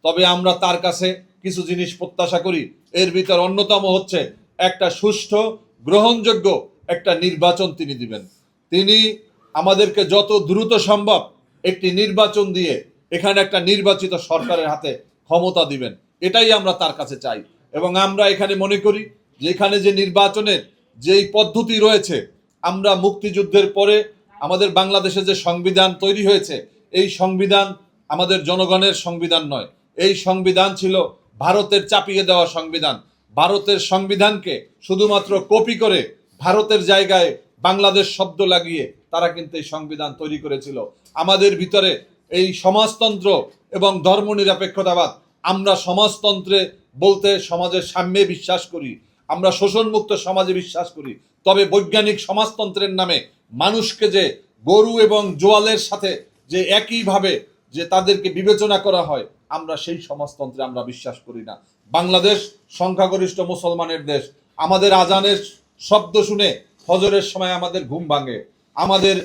তবে আমরা তার কাছে কিছু জিনিস প্রত্যাশা করি। এর ভিতর অন্যতম হচ্ছে একটা সুষ্ঠু গ্রহণযোগ্য একটা নির্বাচন তিনি দিবেন। তিনি আমাদেরকে যত দ্রুত সম্ভব একটি নির্বাচন দিয়ে এখানে একটা নির্বাচিত সরকারের হাতে ক্ষমতা দিবেন, এটাই আমরা তার কাছে চাই। এবং আমরা এখানে মনে করি যে এখানে যে নির্বাচনের যেই পদ্ধতি রয়েছে, আমরা মুক্তিযুদ্ধের পরে আমাদের বাংলাদেশে যে সংবিধান তৈরি হয়েছে, এই সংবিধান আমাদের জনগণের সংবিধান নয়। এই সংবিধান ছিল ভারতের চাপিয়ে দেওয়া সংবিধান। ভারতের সংবিধানকে শুধুমাত্র কপি করে ভারতের জায়গায় বাংলাদেশ শব্দ লাগিয়ে তারা কিন্তু এই সংবিধান তৈরি করেছিল। আমাদের ভিতরে এই সমাজতন্ত্র এবং ধর্মনিরপেক্ষতাবাদ, আমরা সমাজতন্ত্রে বলতে সমাজের সাম্যে বিশ্বাস করি, আমরা শোষণমুক্ত সমাজে বিশ্বাস করি। তবে বৈজ্ঞানিক সমাজতন্ত্রের নামে মানুষকে যে গরু এবং জোয়ালের সাথে যে একইভাবে যে তাদেরকে বিবেচনা করা হয়, আমরা সেই সমাজতন্ত্রে আমরা বিশ্বাস করি না। বাংলাদেশ সংখ্যাগরিষ্ঠ মুসলমানের দেশ। আমাদের আজানের শব্দ শুনে ফজরের সময় আমাদের ঘুম ভাঙে, আমাদের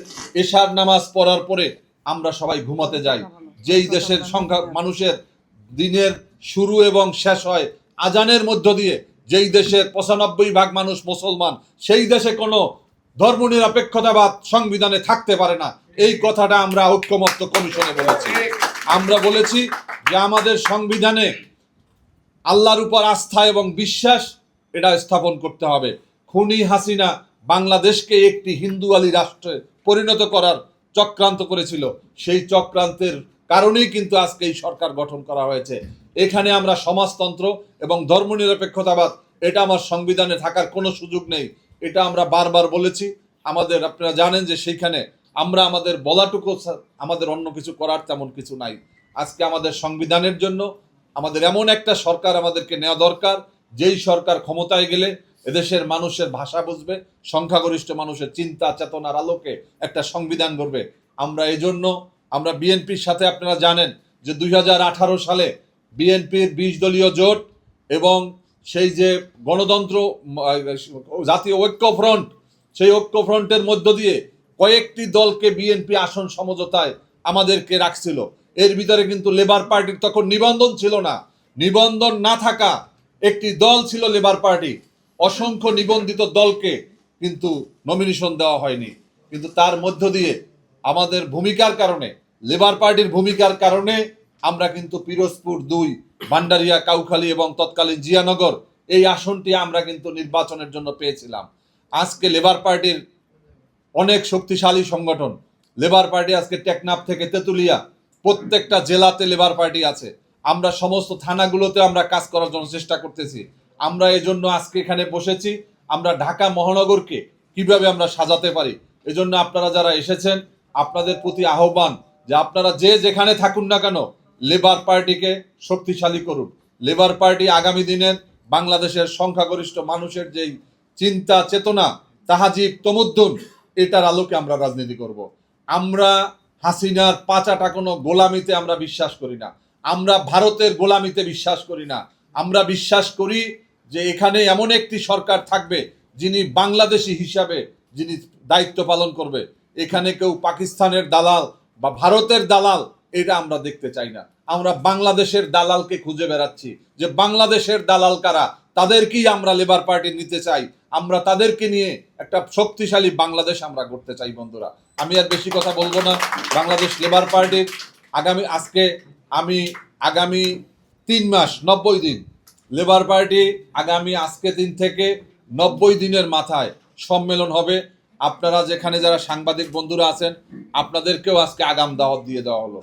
এশার নামাজ পড়ার পরে আমরা সবাই ঘুমাতে যাই। যেই দেশের সংখ্যা মানুষের দিনের শুরু এবং শেষ হয় আজানের মধ্য দিয়ে, যেই দেশের ৯৫% মানুষ মুসলমান, সেই দেশে কোনো ধর্মনিরপেক্ষতাবাদ সংবিধানে থাকতে পারে না। এই কথাটা আমরা ঐক্যমত্য কমিশনে বলেছি। আমরা বলেছি যে আমাদের সংবিধানে আল্লাহর উপর আস্থা এবং বিশ্বাস এটা স্থাপন করতে হবে। খুনি হাসিনা বাংলাদেশকে একটি হিন্দুয়ালি রাষ্ট্রে পরিণত করার চক্রান্ত করেছিল। সেই চক্রান্তের কারণেই কিন্তু আজকে এই সরকার গঠন করা হয়েছে। এখানে আমরা সমাজতন্ত্র এবং ধর্মনিরপেক্ষতাবাদ এটা আমার সংবিধানে থাকার কোনো সুযোগ নেই। এটা আমরা বারবার বলেছি। আমাদের আপনারা জানেন যে সেইখানে আমরা আমাদের বলাটুকু, আমাদের অন্য কিছু করার তেমন কিছু নাই। আজকে আমাদের সংবিধানের জন্য আমাদের এমন একটা সরকার আমাদেরকে নেওয়া দরকার, যেই সরকার ক্ষমতায় গেলে এদেশের মানুষের ভাষা বুঝবে, সংখ্যাগরিষ্ঠ মানুষের চিন্তা চেতনার আলোকে একটা সংবিধান গড়বে। আমরা এই জন্য আমরা বিএনপির সাথে, আপনারা জানেন যে ২০১৮ সালে বিএনপির ২০ দলীয় জোট এবং সেই যে গণতন্ত্র জাতীয় ঐক্য ফ্রন্ট, সেই ঐক্য ফ্রন্টের মধ্য দিয়ে কয়েকটি দলকে বিএনপি আসন সমঝোতায় আমাদেরকে রাখছিল। এর ভিতরে কিন্তু লেবার পার্টির তখন নিবন্ধন ছিল না। নিবন্ধন না থাকা একটি দল ছিল লেবার পার্টি। অসংখ্য নিবন্ধিত দলকে কিন্তু নমিনেশন দেওয়া হয়নি। কিন্তু তার মধ্য দিয়ে আমাদের ভূমিকার কারণে, লেবার পার্টির ভূমিকার কারণে আমরা কিন্তু পিরোজপুর ২, ভান্ডারিয়া, কাউখালী এবং তৎকালীন জিয়ানগর এই আসনটি আমরা কিন্তু নির্বাচনের জন্য পেয়েছিলাম। আজকে লেবার পার্টির অনেক শক্তিশালী সংগঠন। লেবার পার্টি আজকে টেকনাফ থেকে তেঁতুলিয়া প্রত্যেকটা জেলাতে লেবার পার্টি আছে। আমরা সমস্ত থানাগুলোতে আমরা কাজ করার জন্য চেষ্টা করতেছি। আমরা এজন্য আজকে এখানে বসেছি, আমরা ঢাকা মহানগরকে কিভাবে আমরা সাজাতে পারি। এজন্য আপনারা যারা এসেছেন, আপনাদের প্রতি আহ্বান যে আপনারা যে যেখানে থাকুন না কেন, লেবার পার্টিকে শক্তিশালী করুন। লেবার পার্টি আগামী দিনের বাংলাদেশের সংখ্যাগরিষ্ঠ মানুষের যেই চিন্তা চেতনা, তাহাজিব তমুদ্দুন, এটার আলোকে আমরা রাজনীতি করব। আমরা হাসিনার পাচাটা কোনো গোলামিতে আমরা বিশ্বাস করি না। আমরা ভারতের গোলামিতে বিশ্বাস করি না। আমরা বিশ্বাস করি যে এখানে এমন একটি সরকার থাকবে যিনি বাংলাদেশি হিসাবে যিনি দায়িত্ব পালন করবে। এখানে কেউ পাকিস্তানের দালাল বা ভারতের দালাল এটা আমরা দেখতে চাই না। আমরা বাংলাদেশের দালালকে খুঁজে বেড়াচ্ছি, যে বাংলাদেশের দালাল কারা, তাদেরকেই আমরা লেবার পার্টি নিতে চাই। আমরা তাদেরকে নিয়ে একটা শক্তিশালী বাংলাদেশ আমরা করতে চাই। বন্ধুরা, আমি আর বেশি কথা বলবো না। বাংলাদেশ লেবার পার্টির আগামী ৩ মাস ৯০ দিন লেবার পার্টি আজকে দিন থেকে ৯০ দিনের মাথায় সম্মেলন হবে। আপনারা যেখানে যারা সাংবাদিক বন্ধুরা আছেন, আপনাদেরকেও আজকে আগাম দাওয়াত দিয়ে দেওয়া হলো।